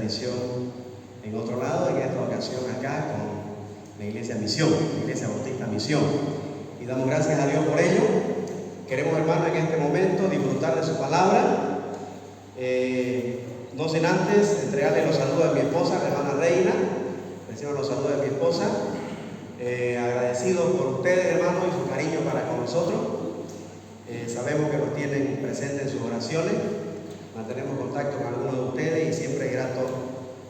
bendición en otro lado, en esta ocasión acá con la Iglesia Misión, la Iglesia Bautista Misión. Y damos gracias a Dios por ello. Queremos, hermano, en este momento disfrutar de su palabra. No sin antes entregarle los saludos de mi esposa, la hermana Reina. Reciban los saludos de mi esposa. Agradecidos por ustedes, hermanos, y su cariño para con nosotros. Sabemos que nos tienen presentes en sus oraciones. Mantenemos contacto con algunos de ustedes y siempre es grato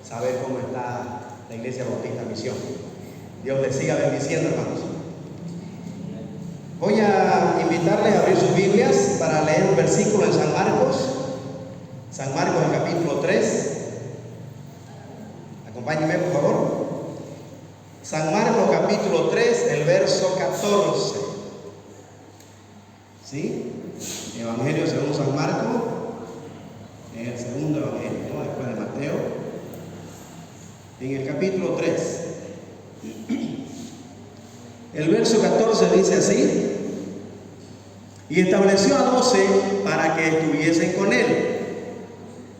saber cómo está la Iglesia Bautista Misión. Dios les siga bendiciendo, hermanos. Voy a invitarles a abrir sus Biblias para leer un versículo en San Marcos. San Marcos, el capítulo 3. Acompáñenme, por favor. San Marcos, capítulo 3, el verso 14. ¿Sí? Evangelio según San Marcos. Es el segundo evangelio, ¿no? Después de Mateo. En el capítulo 3. El verso 14 dice así: y estableció a 12 para que estuviesen con él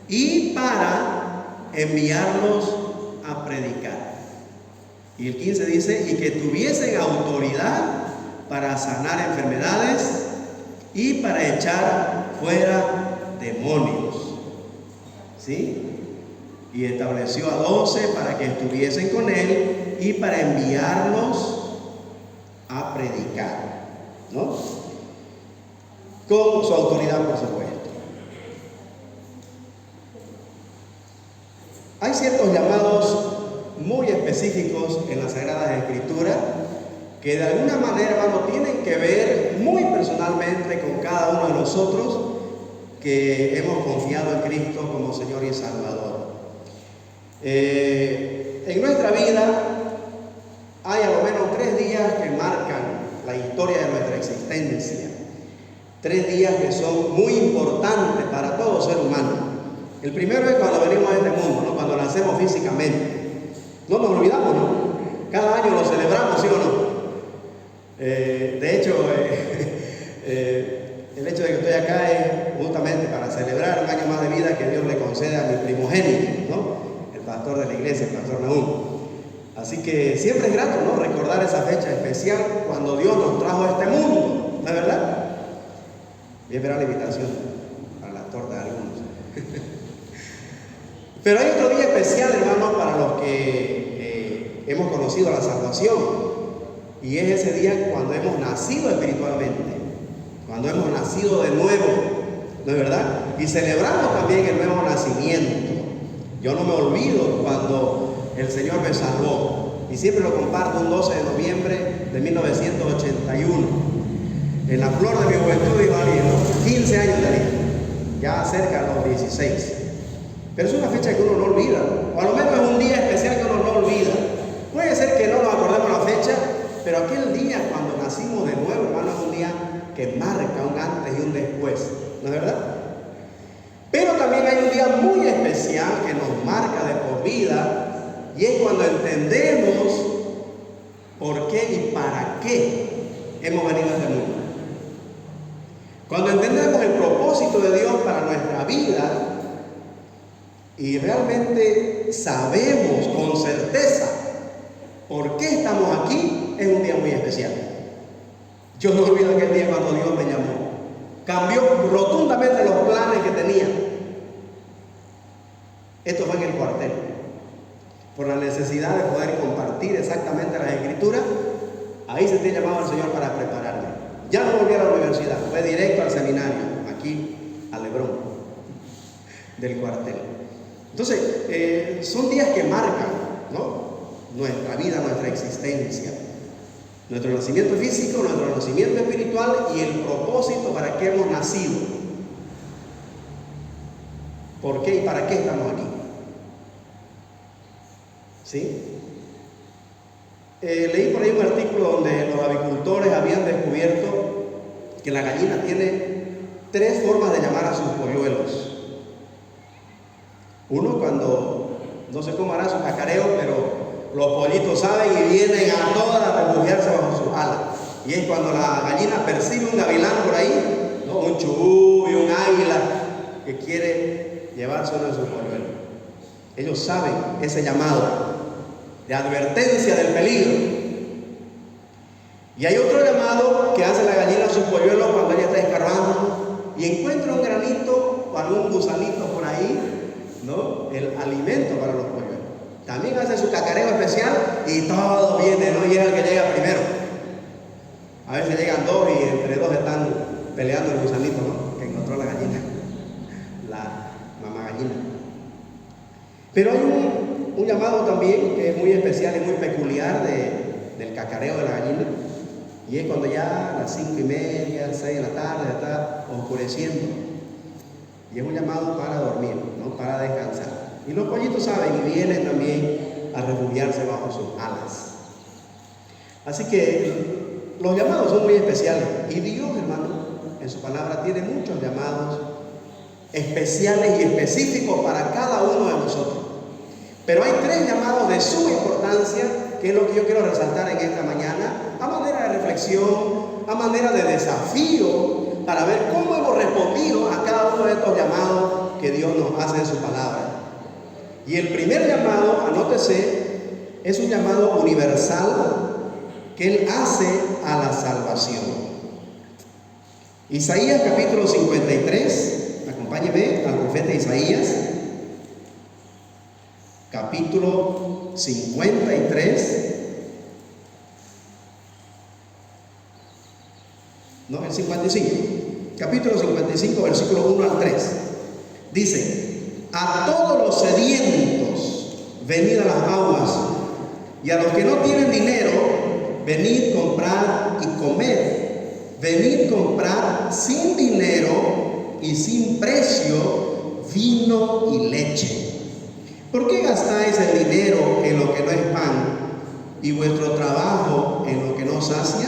y para enviarlos a predicar. Y el 15 dice: y que tuviesen autoridad para sanar enfermedades y para echar fuera demonios. ¿Sí? Y estableció a 12 para que estuviesen con él y para enviarlos a predicar, ¿no? Con su autoridad, por supuesto. Hay ciertos llamados muy específicos en las Sagradas Escrituras que de alguna manera, hermano, tienen que ver muy personalmente con cada uno de nosotros que hemos confiado en Cristo como Señor y Salvador. En nuestra vida hay a lo menos 3 días que marcan la historia de nuestra existencia. 3 días que son muy importantes para todo ser humano. El primero es cuando venimos a este mundo, ¿no? Cuando nacemos físicamente. No nos olvidamos, ¿no? Cada año lo celebramos, ¿sí o no? De hecho, el hecho de que estoy acá es justamente para celebrar un año más de vida que Dios le concede a mi primogénito, ¿no? El pastor de la iglesia, el pastor Nahum. Así que siempre es grato, ¿no? Recordar esa fecha especial cuando Dios nos trajo a este mundo, ¿no es verdad? Y esperar la invitación para la torta de algunos. Pero hay otro día especial, hermanos, para los que hemos conocido la salvación. Y es ese día cuando hemos nacido espiritualmente, cuando hemos nacido de nuevo, ¿no es verdad? Y celebramos también el nuevo nacimiento. Yo no me olvido cuando el Señor me salvó. Y siempre lo comparto un 12 de noviembre de 1981. En la flor de mi juventud, digo alguien, ¿no? 15 años tenía, ya cerca de los 16. Pero es una fecha que uno no olvida, o a lo menos es un día especial que uno no olvida. Puede ser que no nos acordemos la fecha, pero aquel día cuando nacimos de nuevo, hermano, es un día que marca un antes y un después, ¿no es verdad? Pero también hay un día muy especial que nos marca de por vida, y es cuando entendemos por qué y para qué hemos venido a este mundo. Cuando entendemos el propósito de Dios para nuestra vida y realmente sabemos con certeza por qué estamos aquí, es un día muy especial. Yo no olvido aquel día cuando Dios me llamó. Cambió rotundamente los planes que tenía. Esto fue en el cuartel. Por la necesidad de poder compartir exactamente las Escrituras, ahí sentí llamado al Señor para prepararme. Ya no volví a la universidad, fue directo al seminario, aquí a Lebrón, del cuartel. Entonces, son días que marcan, ¿no? Nuestra vida, nuestra existencia, nuestro nacimiento físico, nuestro nacimiento espiritual y el propósito para qué hemos nacido. ¿Por qué y para qué estamos aquí? ¿Sí? Leí por ahí un artículo donde los avicultores habían descubierto que la gallina tiene 3 formas de llamar a sus polluelos. Uno, cuando no sé cómo hará su cacareo, pero los pollitos saben y vienen a todas a refugiarse bajo sus alas. Y es cuando la gallina percibe un gavilán por ahí, ¿no? Un chubú y un águila que quiere llevarse uno de sus polluelos. Ellos saben ese llamado de advertencia del peligro. Y hay otro llamado que hace la gallina a su polluelo cuando ella está escarbando y encuentra un granito o algún gusanito por ahí, ¿no? El alimento para los polluelos. También hace su cacareo especial y todo viene, no llega el que llega primero. A veces llegan dos y entre dos están peleando el gusanito, ¿no? Que encontró la gallina, la mamá gallina. Pero hay un llamado también que es muy especial y muy peculiar del cacareo de la gallina. Y es cuando ya a las 5:30, 6 de la tarde está oscureciendo. Y es un llamado para dormir, ¿no? Para descansar. Y los pollitos saben y vienen también a refugiarse bajo sus alas. Así que los llamados son muy especiales. Y Dios, hermano, en su palabra tiene muchos llamados especiales y específicos para cada uno de nosotros. Pero hay 3 llamados de suma importancia, que es lo que yo quiero resaltar en esta mañana, a manera de reflexión, a manera de desafío, para ver cómo hemos respondido a cada uno de estos llamados que Dios nos hace en su palabra. Y el primer llamado, anótese, es un llamado universal que Él hace a la salvación. Isaías capítulo 53, acompáñeme al profeta Isaías, capítulo 53, no, el 55, capítulo 55, versículo 1 al 3, dice: a todos los sedientos, venid a las aguas, y a los que no tienen dinero, venid comprar y comed. Venid comprar sin dinero y sin precio vino y leche. ¿Por qué gastáis el dinero en lo que no es pan y vuestro trabajo en lo que no sacia?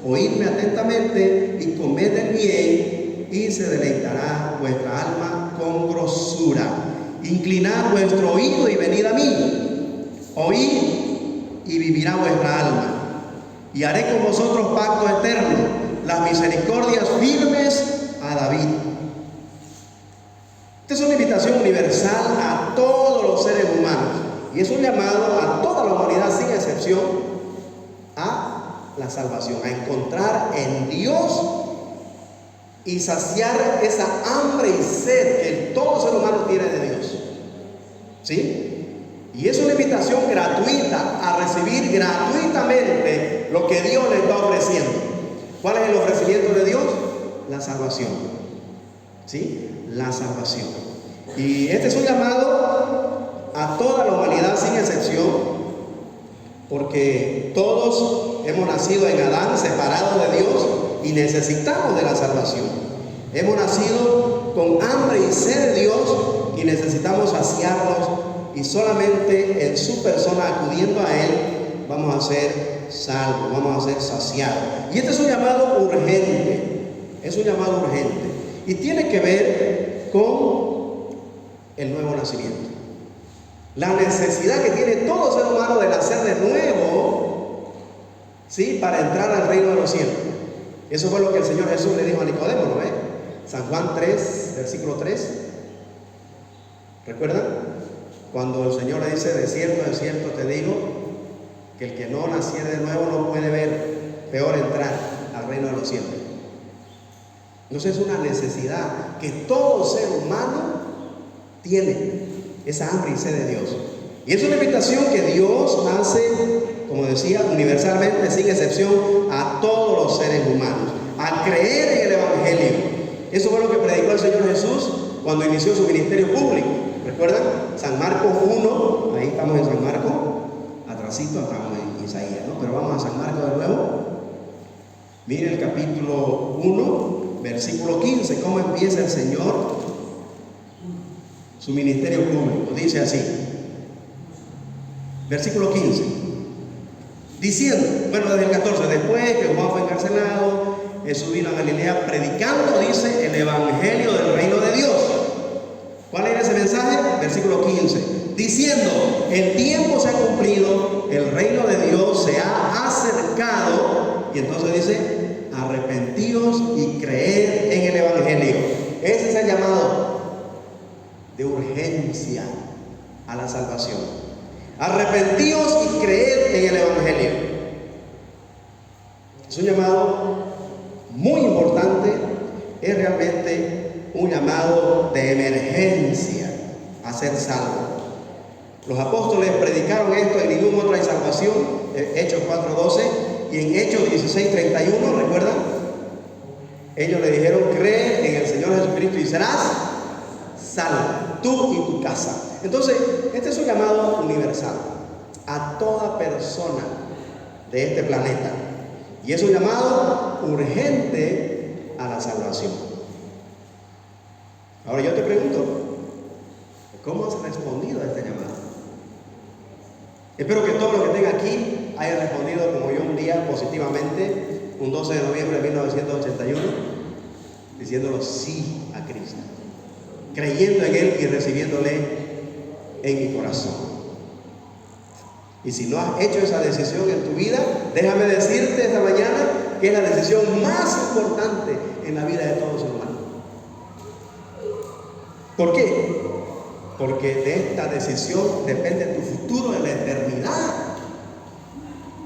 Oídme atentamente y comed el bien, y se deleitará vuestra alma con grosura. Inclinad vuestro oído y venid a mí. Oíd y vivirá vuestra alma. Y haré con vosotros pacto eterno, las misericordias firmes a David. Esta es una invitación universal a todos los seres humanos. Y es un llamado a toda la humanidad sin excepción a la salvación, a encontrar en Dios y saciar esa hambre y sed que todo ser humano tiene de Dios. ¿Sí? Y es una invitación gratuita a recibir gratuitamente lo que Dios le está ofreciendo. ¿Cuál es el ofrecimiento de Dios? La salvación. ¿Sí? La salvación. Y este es un llamado a toda la humanidad sin excepción, porque todos hemos nacido en Adán separados de Dios y necesitamos de la salvación. Hemos nacido con hambre y sed de Dios y necesitamos saciarnos, y solamente en su persona, acudiendo a Él, vamos a ser salvos, vamos a ser saciados. Y este es un llamado urgente, es un llamado urgente, y tiene que ver con el nuevo nacimiento. La necesidad que tiene todo ser humano de nacer de nuevo, ¿sí? Para entrar al reino de los cielos. Eso fue lo que el Señor Jesús le dijo a Nicodemo, ¿no ve? San Juan 3, versículo 3. ¿Recuerdan? Cuando el Señor le dice: de cierto te digo, que el que no naciere de nuevo no puede ver, peor entrar al reino de los cielos. Entonces es una necesidad que todo ser humano tiene, esa hambre y sed de Dios. Y es una invitación que Dios hace, como decía, universalmente, sin excepción, a todos los seres humanos, a creer en el Evangelio. Eso fue lo que predicó el Señor Jesús cuando inició su ministerio público. ¿Recuerdan? San Marcos 1, ahí estamos en San Marcos, atrasito estamos en Isaías, ¿no? Pero vamos a San Marcos de nuevo. Miren el capítulo 1, versículo 15, cómo empieza el Señor su ministerio público. Dice así, versículo 15, diciendo, bueno, desde el 14, después que Juan fue encarcelado, Jesús vino a Galilea predicando, dice, el evangelio del reino de Dios. ¿Cuál era ese mensaje? Versículo 15, diciendo: el tiempo se ha cumplido, el reino de Dios se ha acercado. Y entonces dice: arrepentíos y creed en el evangelio. Ese es el llamado de urgencia a la salvación. Arrepentíos y creed en el Evangelio. Es un llamado muy importante, es realmente un llamado de emergencia a ser salvo. Los apóstoles predicaron esto, en ningún otro hay salvación, Hechos 4:12, y en Hechos 16:31, ¿recuerdan? Ellos le dijeron: cree en el Señor Jesucristo y serás salvo, tú y tu casa. Entonces, este es un llamado universal a toda persona de este planeta, y es un llamado urgente a la salvación. Ahora yo te pregunto, ¿cómo has respondido a este llamado? Espero que todos los que estén aquí hayan respondido como yo un día positivamente, un 12 de noviembre de 1981, diciéndolo sí a Cristo, creyendo en Él y recibiéndole en mi corazón. Y si no has hecho esa decisión en tu vida, déjame decirte esta mañana que es la decisión más importante en la vida de todo ser humano. ¿Por qué? Porque de esta decisión depende tu futuro en la eternidad.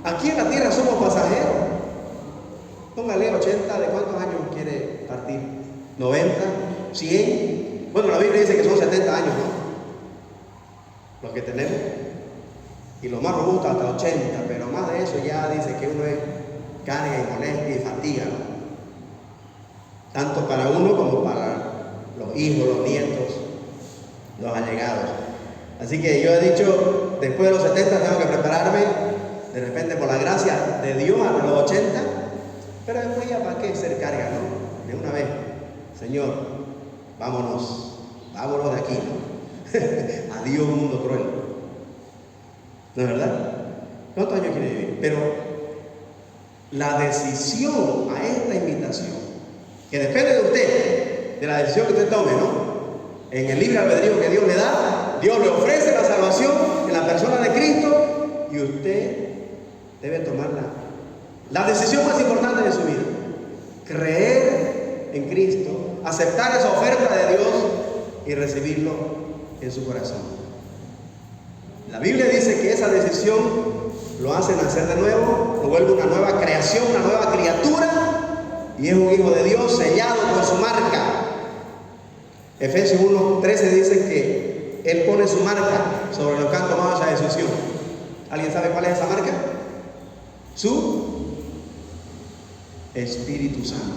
Aquí en la tierra somos pasajeros. Póngale 80, ¿de cuántos años quiere partir? ¿90? ¿100? Bueno, la Biblia dice que son 70 años, ¿no? Los que tenemos. Y lo más robusto hasta 80, pero más de eso ya dice que uno es carga y molestia y fatiga, ¿no? Tanto para uno como para los hijos, los nietos, los allegados. Así que yo he dicho, después de los 70 tengo que prepararme, de repente por la gracia de Dios, a los 80, pero después ya para qué ser carga, ¿no? De una vez, Señor, vámonos de aquí, ¿no? Adiós mundo cruel. ¿No es verdad? ¿Cuántos años quiere vivir? Pero la decisión a esta invitación, que depende de usted, de la decisión que usted tome, ¿no? En el libre albedrío que Dios le da, Dios le ofrece la salvación en la persona de Cristo, y usted debe tomar la decisión más importante de su vida: creer en Cristo, aceptar esa oferta de Dios y recibirlo en su corazón. La Biblia dice que esa decisión lo hace nacer de nuevo, lo vuelve una nueva creación, una nueva criatura, y es un hijo de Dios sellado con su marca. Efesios 1:13 dice que Él pone su marca sobre los que han tomado esa decisión. ¿Alguien sabe cuál es esa marca? Su Espíritu Santo.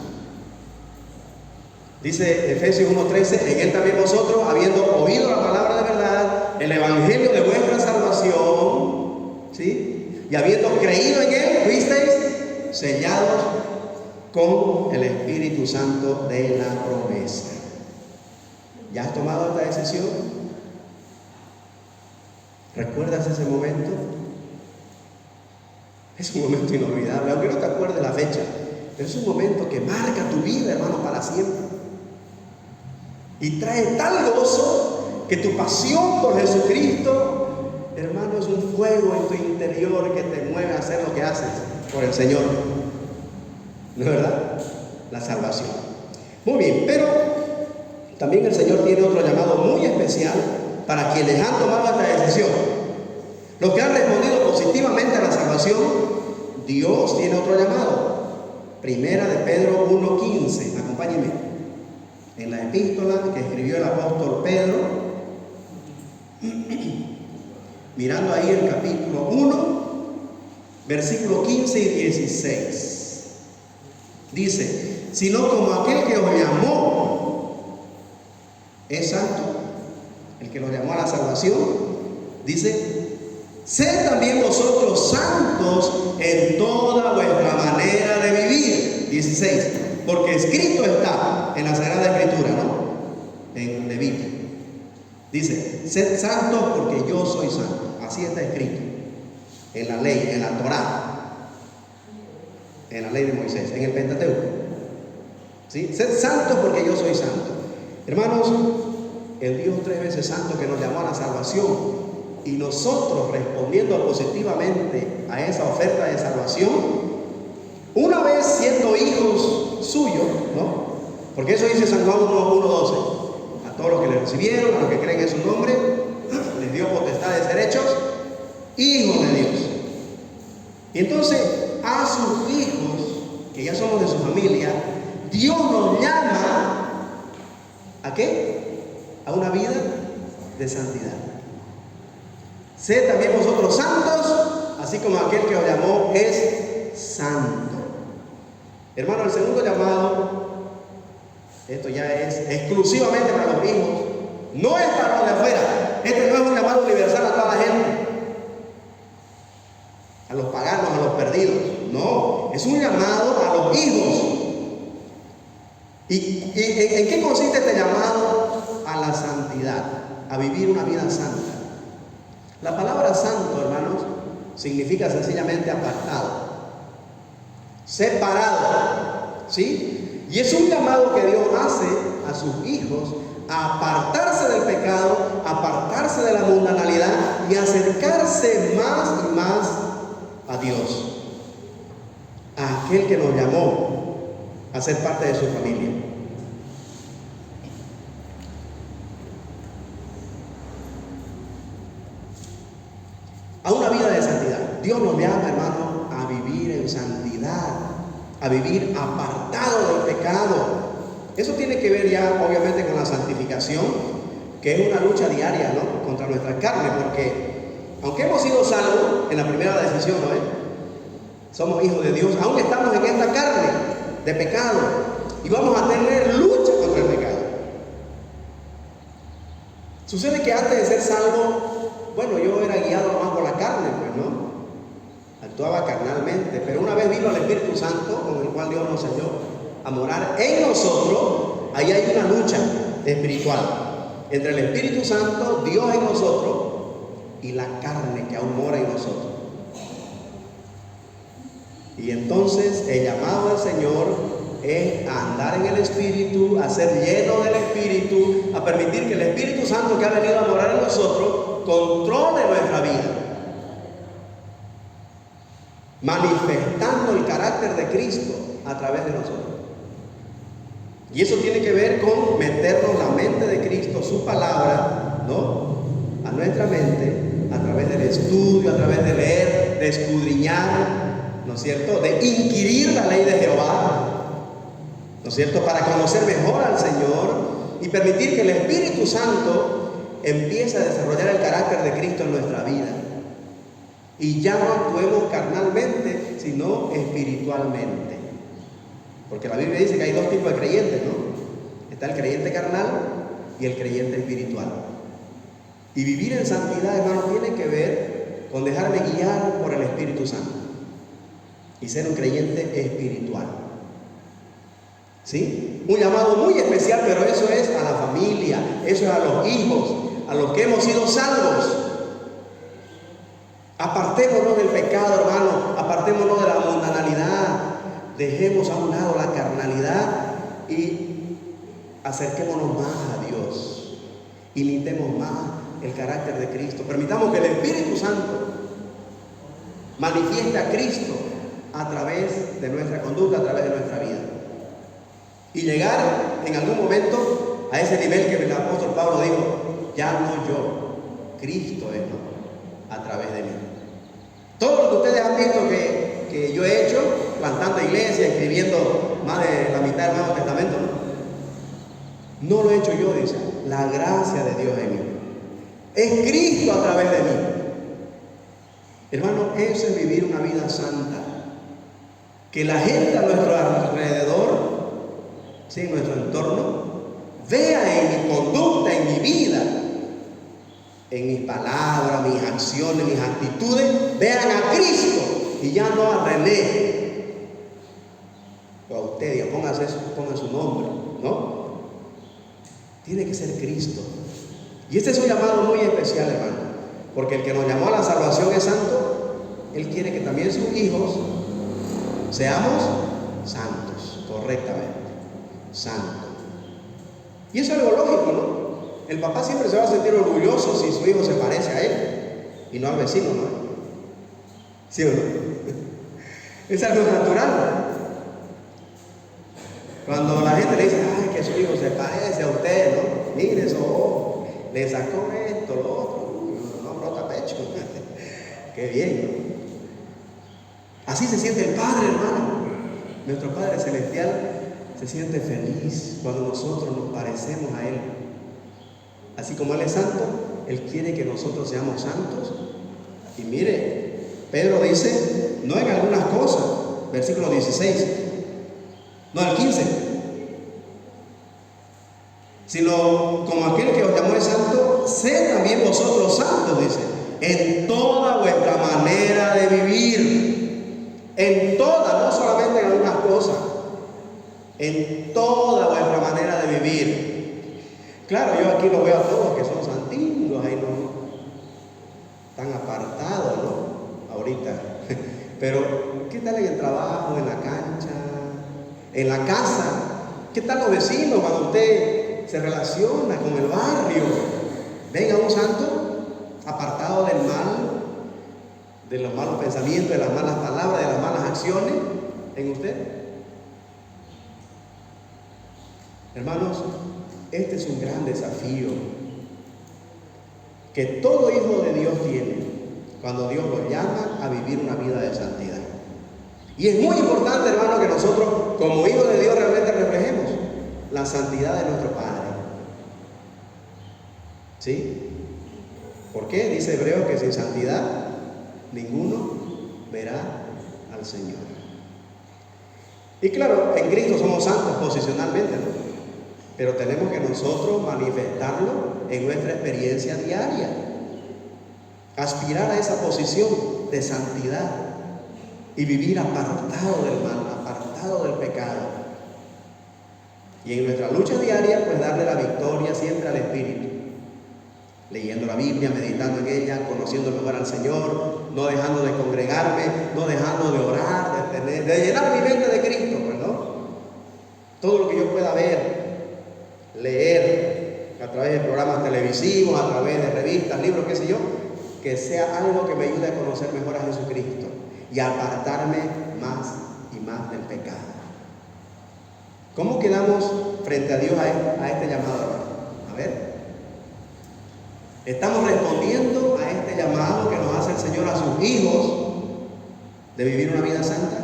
Dice Efesios 1:13: en Él también vosotros, habiendo oído la palabra de verdad, el evangelio de vuestra salvación, ¿sí? Y habiendo creído en Él, fuisteis sellados con el Espíritu Santo de la promesa. ¿Ya has tomado esta decisión? ¿Recuerdas ese momento? Es un momento inolvidable, aunque no te acuerdes la fecha, pero es un momento que marca tu vida, hermano, para siempre. Y trae tal gozo que tu pasión por Jesucristo, hermano, es un fuego en tu interior que te mueve a hacer lo que haces por el Señor. ¿No es verdad? La salvación. Muy bien, pero también el Señor tiene otro llamado muy especial para quienes han tomado esta decisión. Los que han respondido positivamente a la salvación, Dios tiene otro llamado. Primera de Pedro 1:15. Acompáñenme. En la epístola que escribió el apóstol Pedro, mirando ahí el capítulo 1, versículos 15 y 16. Dice: sino como aquel que os llamó es santo, el que los llamó a la salvación, dice: sed también vosotros santos en toda vuestra manera de vivir. 16. Porque escrito está en la Sagrada Escritura, ¿no? En Levítico. Dice: sed santos porque yo soy santo. Así está escrito en la ley, en la Torá, en la ley de Moisés, en el Pentateuco. ¿Sí? Sed santos porque yo soy santo. Hermanos, el Dios 3 veces santo que nos llamó a la salvación, y nosotros respondiendo positivamente a esa oferta de salvación, una vez siendo hijos suyos, ¿no? Porque eso dice San Juan 1:12: a todos los que le recibieron, a los que creen en su nombre, les dio hechos hijos de Dios. Y entonces a sus hijos, que ya somos de su familia, Dios nos llama ¿a qué? A una vida de santidad. Sed también vosotros santos, así como aquel que os llamó es santo. Hermano, el segundo llamado, esto ya es exclusivamente para los hijos, no es para los de afuera. Este no es un llamado universal a toda la gente, a los paganos, a los perdidos. No, es un llamado a los hijos. ¿Y en qué consiste este llamado? A la santidad, a vivir una vida santa. La palabra santo, hermanos, significa sencillamente apartado, separado, ¿sí? Y es un llamado que Dios hace a sus hijos a apartarse del pecado, a apartarse de la mundanalidad y acercarse más y más a Dios, a aquel que nos llamó a ser parte de su familia. A una vida de santidad. Dios nos llama, hermano, a vivir en santidad, a vivir apartado del pecado. Eso tiene que ver ya, obviamente, con la santificación, que es una lucha diaria, ¿no?, contra nuestra carne, porque aunque hemos sido salvos en la primera decisión, ¿no?, somos hijos de Dios, aún estamos en esta carne de pecado y vamos a tener lucha contra el pecado. Sucede que antes de ser salvo, bueno, yo era guiado más por la carne, pues, ¿no? Actuaba carnalmente, pero una vez vino el Espíritu Santo, con el cual Dios nos enseñó a morar en nosotros. Ahí hay una lucha espiritual entre el Espíritu Santo, Dios en nosotros, y la carne que aún mora en nosotros. Y entonces el llamado del Señor es a andar en el Espíritu, a ser lleno del Espíritu, a permitir que el Espíritu Santo que ha venido a morar en nosotros controle nuestra vida, manifestando el carácter de Cristo a través de nosotros. Y eso tiene que ver con meternos la mente de Cristo, su palabra, ¿no?, a nuestra mente, a través del estudio, a través de leer, de escudriñar, ¿no es cierto?, de inquirir la ley de Jehová, ¿no es cierto?, para conocer mejor al Señor y permitir que el Espíritu Santo empiece a desarrollar el carácter de Cristo en nuestra vida. Y ya no actuemos carnalmente, sino espiritualmente. Porque la Biblia dice que hay dos tipos de creyentes, ¿no? Está el creyente carnal y el creyente espiritual. Y vivir en santidad, hermano, tiene que ver con dejarme guiar por el Espíritu Santo y ser un creyente espiritual. ¿Sí? Un llamado muy especial, pero eso es a la familia, eso es a los hijos, a los que hemos sido salvos. Apartémonos del pecado, hermano, apartémonos de la mundanalidad, dejemos a un lado la carnalidad y acerquémonos más a Dios, imitemos más el carácter de Cristo, permitamos que el Espíritu Santo manifieste a Cristo a través de nuestra conducta, a través de nuestra vida, y llegar en algún momento a ese nivel que el apóstol Pablo dijo: ya no yo, Cristo es, ¿no?, a través de mí. Todo lo que ustedes han visto que yo he hecho, plantando iglesias, escribiendo más de la mitad del Nuevo Testamento, no lo he hecho yo, dice, la gracia de Dios en mí. Es Cristo a través de mí. Hermano, eso es vivir una vida santa. Que la gente a nuestro alrededor, ¿sí?, en nuestro entorno, vea en mi conducta, en mi vida, en mis palabras, mis acciones, mis actitudes, vean a Cristo y ya no a René o a usted. Ya ponga su nombre, ¿no? Tiene que ser Cristo. Y este es un llamado muy especial, hermano, porque el que nos llamó a la salvación es santo. Él quiere que también sus hijos seamos santos, correctamente, santos. Y eso es algo lógico, ¿no? El papá siempre se va a sentir orgulloso si su hijo se parece a él y no al vecino, ¿no? ¿Sí o no? Es algo natural. Cuando la gente le dice: ay, que su hijo se parece a usted, ¿no? Mire, eso, le sacó esto, lo otro, no brota pecho. Qué bien, ¿no? Así se siente el Padre, hermano. Nuestro Padre Celestial se siente feliz cuando nosotros nos parecemos a Él. Así como Él es santo, Él quiere que nosotros seamos santos. Y mire, Pedro dice, no en algunas cosas, versículo 16, no el 15, sino como aquel que os llamó es santo, sed también vosotros santos, dice, en toda vuestra manera de vivir, en toda, no solamente en algunas cosas, en toda vuestra manera de vivir. Claro, yo aquí lo veo a todos que son santitos, ahí no están apartados, ¿no? Ahorita. Pero, ¿qué tal en el trabajo, en la cancha, en la casa? ¿Qué tal los vecinos cuando usted se relaciona con el barrio? Venga un santo apartado del mal, de los malos pensamientos, de las malas palabras, de las malas acciones en usted. Hermanos, este es un gran desafío que todo hijo de Dios tiene cuando Dios lo llama a vivir una vida de santidad. Y es muy importante, hermano, que nosotros como hijos de Dios realmente reflejemos la santidad de nuestro Padre. ¿Sí? ¿Por qué? Dice Hebreos que sin santidad ninguno verá al Señor. Y claro, en Cristo somos santos posicionalmente, ¿no? Pero tenemos que nosotros manifestarlo en nuestra experiencia diaria. Aspirar a esa posición de santidad y vivir apartado del mal, apartado del pecado. Y en nuestra lucha diaria, pues darle la victoria siempre al Espíritu. Leyendo la Biblia, meditando en ella, conociendo mejor al Señor, no dejando de congregarme, no dejando de orar, de llenar mi mente de Cristo, pues, ¿no? Todo lo que yo pueda ver, leer a través de programas televisivos, a través de revistas, libros, qué sé yo, que sea algo que me ayude a conocer mejor a Jesucristo y a apartarme más y más del pecado. ¿Cómo quedamos frente a Dios a este llamado? A ver, ¿estamos respondiendo a este llamado que nos hace el Señor a sus hijos de vivir una vida santa,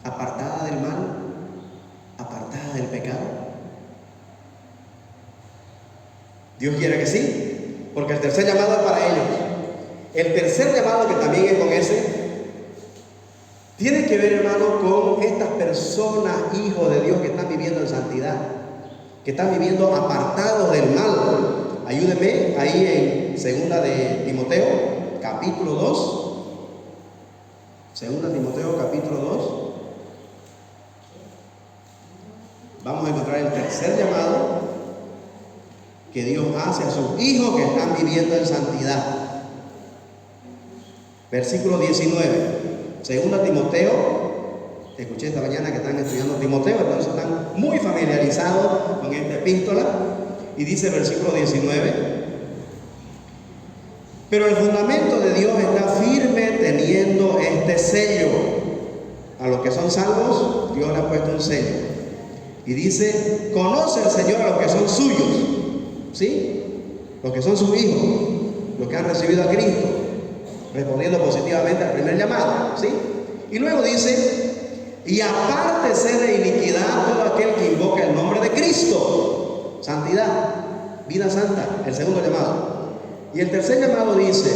apartada del mal, apartada del pecado? Dios quiere que sí, porque el tercer llamado es para ellos. El tercer llamado, que también es con ese, tiene que ver, hermano, con estas personas, hijos de Dios, que están viviendo en santidad, que están viviendo apartados del mal. Ayúdenme ahí en segunda de Timoteo, capítulo 2. Segunda Timoteo, capítulo 2. Vamos a encontrar el tercer llamado que Dios hace a sus hijos que están viviendo en santidad. Versículo 19. Segunda Timoteo, escuché esta mañana que están estudiando Timoteo, entonces están muy familiarizados con esta epístola. Y dice versículo 19: pero el fundamento de Dios está firme teniendo este sello. A los que son salvos, Dios le ha puesto un sello. Y dice: conoce el Señor a los que son suyos. ¿Sí? Los que son sus hijos, los que han recibido a Cristo, respondiendo positivamente al primer llamado. ¿Sí? Y luego dice: y apártese de iniquidad todo aquel que invoca el nombre de Cristo. Santidad, vida santa, el segundo llamado. Y el tercer llamado dice: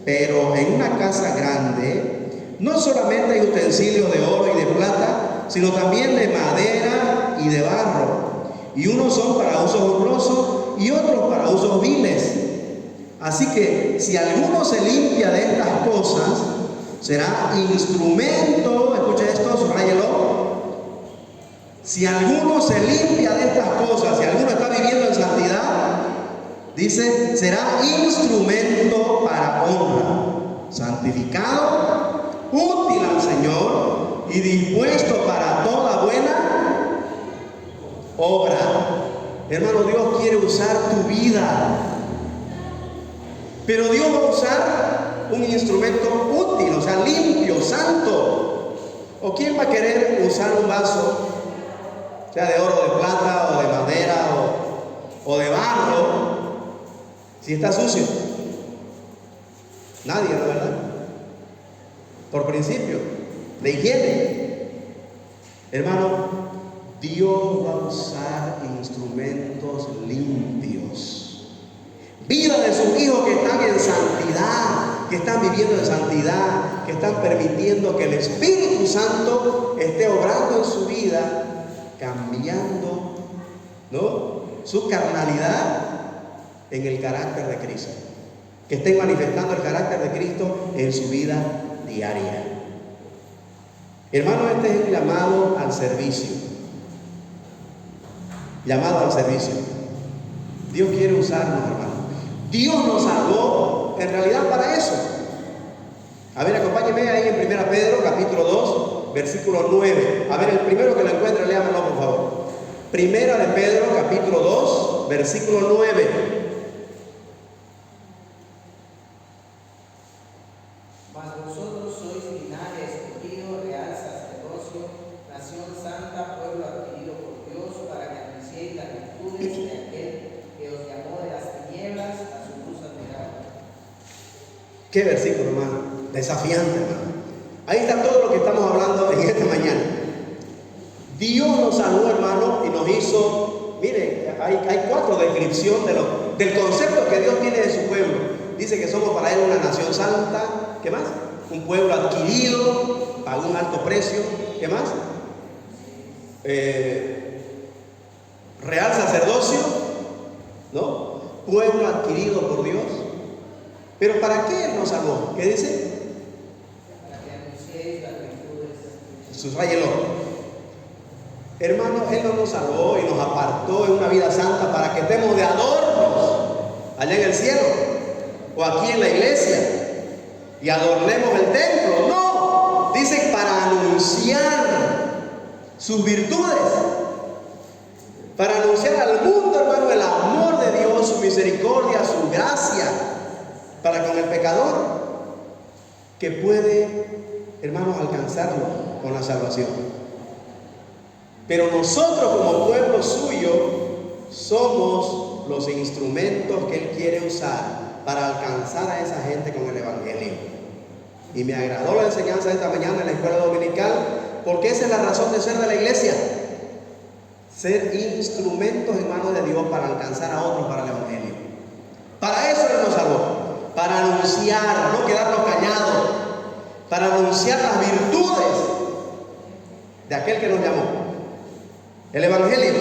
pero en una casa grande no solamente hay utensilios de oro y de plata, sino también de madera y de barro, y unos son para usos honrosos y otros para usos viles. Así que si alguno se limpia de estas cosas, será instrumento, escucha esto, subráyelo. Si alguno se limpia de estas cosas, si alguno está viviendo en santidad, dice, será instrumento para honra, santificado, útil al Señor y dispuesto para toda buena obra. Hermano, Dios quiere usar tu vida, pero Dios va a usar un instrumento útil, o sea, limpio, santo. ¿O quién va a querer usar un vaso, sea de oro, de plata, o de madera, o de barro, si está sucio? Nadie, ¿no, verdad? Por principio de higiene. Hermano, Dios va a usar instrumentos limpios. Vida de sus hijos que están en santidad, que están viviendo en santidad, que están permitiendo que el Espíritu Santo esté obrando en su vida, cambiando, ¿no?, su carnalidad en el carácter de Cristo, que estén manifestando el carácter de Cristo en su vida diaria. Hermano, este es el llamado al servicio. Llamado al servicio. Dios quiere usarnos, hermano. Dios nos salvó en realidad para eso. A ver, acompáñeme ahí en 1 Pedro, capítulo 2, versículo 9. A ver, el primero que lo encuentre, léamelo, por favor. 1 de Pedro, capítulo 2, versículo 9. Mas vosotros sois linaje escogido, real sacerdocio, nación santa, pueblo adquirido por Dios, para que anunciéis las virtudes de aquel que os llamó de las tinieblas a su luz admirable. Qué versículo, hermano, desafiante, hermano. Ahí está todo lo que estamos hablando en esta mañana. Dios nos salvó, hermano, y nos hizo, mire, hay 4 descripciones del concepto que Dios tiene de su pueblo. Dice que somos para Él una nación santa. ¿Qué más? Un pueblo adquirido, pagó un alto precio. ¿Qué más? Real sacerdocio, ¿no? Pueblo adquirido por Dios. ¿Pero para qué Él nos salvó? ¿Qué dice? Para que anunciéis las virtudes. Subrayelo. Hermano, Él no nos salvó y nos apartó en una vida santa para que estemos de adornos allá en el cielo o aquí en la iglesia y adornemos el templo. No, dice para anunciar sus virtudes, para anunciar al mundo, hermano, el amor de Dios, su misericordia, su gracia para con el pecador que puede, hermanos, alcanzarlo con la salvación. Pero nosotros como pueblo suyo somos los instrumentos que Él quiere usar para alcanzar a esa gente con el Evangelio. Y me agradó la enseñanza de esta mañana en la escuela dominical, porque esa es la razón de ser de la iglesia. Ser instrumentos en manos de Dios para alcanzar a otros para el Evangelio. Para eso Él nos salvó, para anunciar, no quedarnos callados, para anunciar las virtudes de aquel que nos llamó. El Evangelio,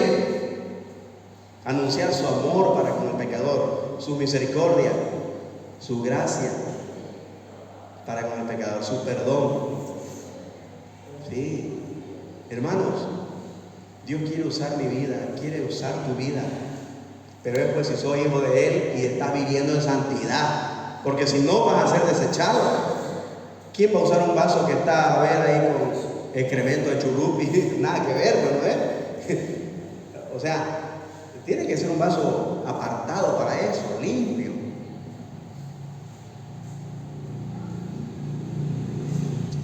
anunciar su amor para con el pecador, su misericordia, su gracia para con el pecador, su perdón. Sí, hermanos, Dios quiere usar mi vida, quiere usar tu vida, pero es pues si soy hijo de Él y estás viviendo en santidad, porque si no vas a ser desechado. ¿Quién va a usar un vaso que está, a ver, ahí con excremento de churupi? Nada que ver, ¿no es? O sea, tiene que ser un vaso apartado para eso, limpio.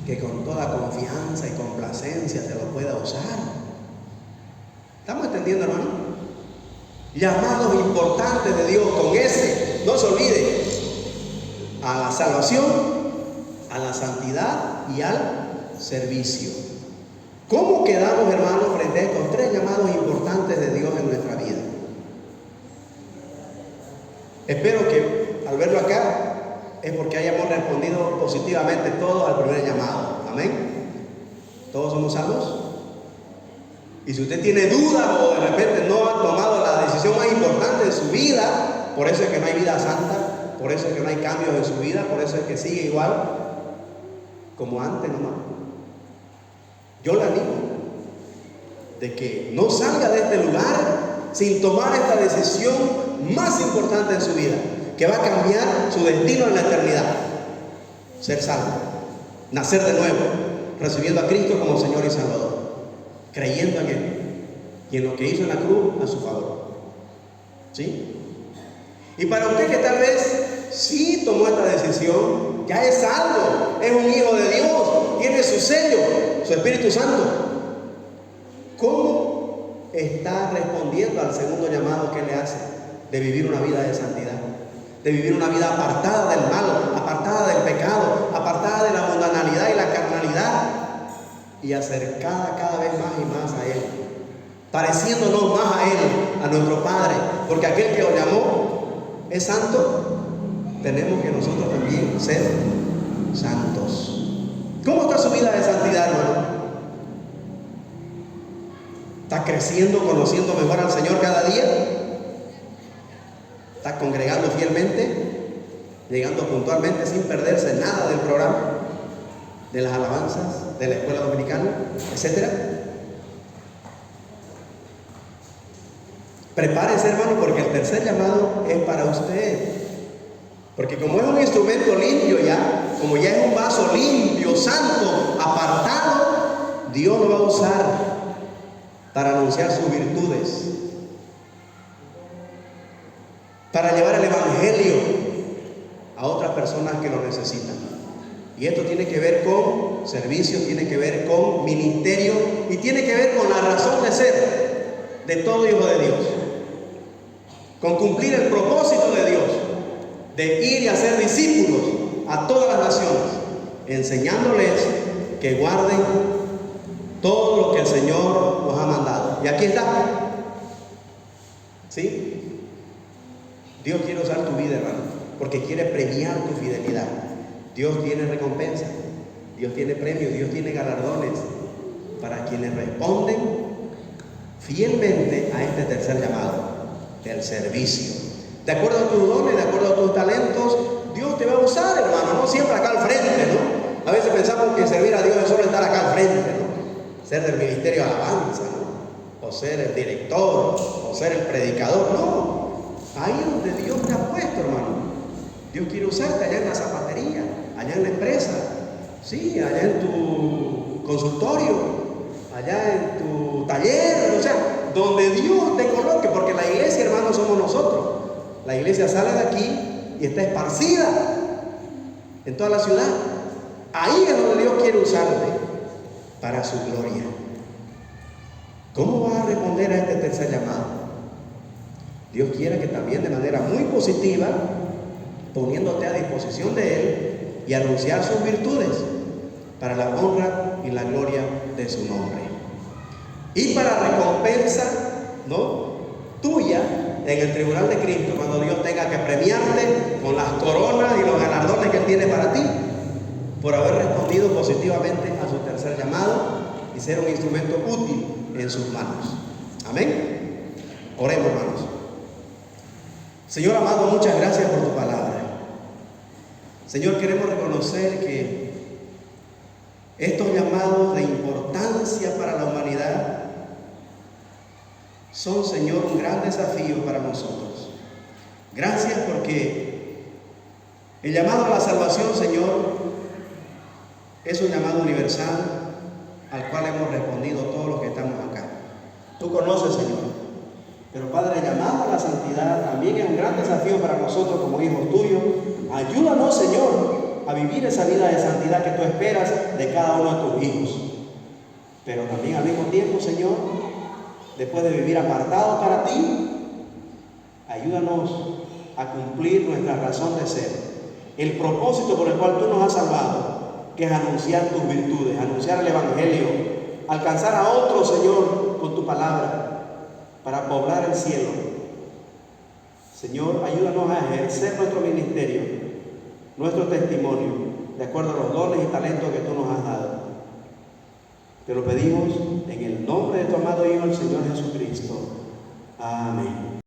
Que con toda confianza y complacencia se lo pueda usar. ¿Estamos entendiendo, hermano? Llamados importantes de Dios con ese, no se olvide, a la salvación, a la santidad y al servicio. ¿Cómo quedamos, hermanos, frente a estos 3 llamados importantes de Dios en nuestra vida? Espero que al verlo acá es porque hayamos respondido positivamente todos al primer llamado. Amén. ¿Todos somos salvos? Y si usted tiene dudas o de repente no ha tomado la decisión más importante de su vida, por eso es que no hay vida santa, por eso es que no hay cambios en su vida, por eso es que sigue igual como antes nomás. Yo le animo de que no salga de este lugar sin tomar esta decisión más importante en su vida, que va a cambiar su destino en la eternidad. Ser salvo, nacer de nuevo, recibiendo a Cristo como Señor y Salvador, creyendo en Él y en lo que hizo en la cruz a su favor. ¿Sí? Y para usted que tal vez sí tomó esta decisión, ya es salvo, es un hijo de Dios, tiene su sello, su Espíritu Santo. ¿Cómo está respondiendo al segundo llamado que le hace de vivir una vida de santidad? de vivir una vida apartada del mal, apartada del pecado, apartada de la mundanalidad y la carnalidad, y acercada cada vez más y más a Él, pareciéndonos más a Él, a nuestro Padre, porque aquel que os llamó es santo. Tenemos que nosotros también ser santos. ¿Cómo está su vida de santidad, hermano? ¿Está creciendo, conociendo mejor al Señor cada día? ¿Está congregando fielmente? ¿Llegando puntualmente sin perderse nada del programa? ¿De las alabanzas? ¿De la escuela dominicana? Etcétera. Prepárese, hermano, porque el tercer llamado es para usted. Porque como es un instrumento limpio ya, como ya es un vaso limpio, santo, apartado, Dios lo va a usar para anunciar sus virtudes, para llevar el evangelio a otras personas que lo necesitan. Y esto tiene que ver con servicio, tiene que ver con ministerio y tiene que ver con la razón de ser de todo hijo de Dios, con cumplir el propósito de Dios de ir y hacer discípulos a todas las naciones, enseñándoles que guarden todo lo que el Señor nos ha mandado. Y aquí está. ¿Sí? Dios quiere usar tu vida, hermano, porque quiere premiar tu fidelidad. Dios tiene recompensa, Dios tiene premios, Dios tiene galardones para quienes responden fielmente a este tercer llamado, el servicio. De acuerdo a tus dones, de acuerdo a tus talentos, Dios te va a usar, hermano, no siempre acá al frente, ¿no? A veces pensamos que servir a Dios es solo estar acá al frente, ¿no? Ser del ministerio de alabanza, ¿no? O ser el director, o ser el predicador, no. Ahí donde Dios te ha puesto, hermano. Dios quiere usarte allá en la zapatería, allá en la empresa, sí, allá en tu consultorio, allá en tu taller, o sea, donde Dios te coloque, porque la iglesia, hermano, somos nosotros. La iglesia sale de aquí y está esparcida en toda la ciudad. Ahí es donde Dios quiere usarte para su gloria. ¿Cómo vas a responder a este tercer llamado? Dios quiere que también de manera muy positiva, poniéndote a disposición de Él y anunciar sus virtudes para la honra y la gloria de su nombre. Y para recompensa, ¿no?, tuya en el tribunal de Cristo, cuando Dios tenga que premiarte con las coronas y los galardones que Él tiene para ti por haber respondido positivamente a su tercer llamado y ser un instrumento útil en sus manos. Amén. Oremos, hermanos. Señor amado, muchas gracias por tu palabra. Señor, queremos reconocer que estos llamados de importancia para la humanidad son, Señor, un gran desafío para nosotros. Gracias porque el llamado a la salvación, Señor, es un llamado universal al cual hemos respondido todos los que estamos acá. Tú conoces, Señor, pero Padre, el llamado a la santidad también es un gran desafío para nosotros como hijos tuyos. Ayúdanos, Señor, a vivir esa vida de santidad que tú esperas de cada uno de tus hijos. Pero también al mismo tiempo, Señor, después de vivir apartados para ti, ayúdanos a cumplir nuestra razón de ser, el propósito por el cual tú nos has salvado, que es anunciar tus virtudes, anunciar el evangelio, alcanzar a otros, Señor, con tu palabra, para poblar el cielo. Señor, ayúdanos a ejercer nuestro ministerio, nuestro testimonio, de acuerdo a los dones y talentos que tú nos has dado. Te lo pedimos en el nombre de tu amado Hijo, el Señor Jesucristo. Amén.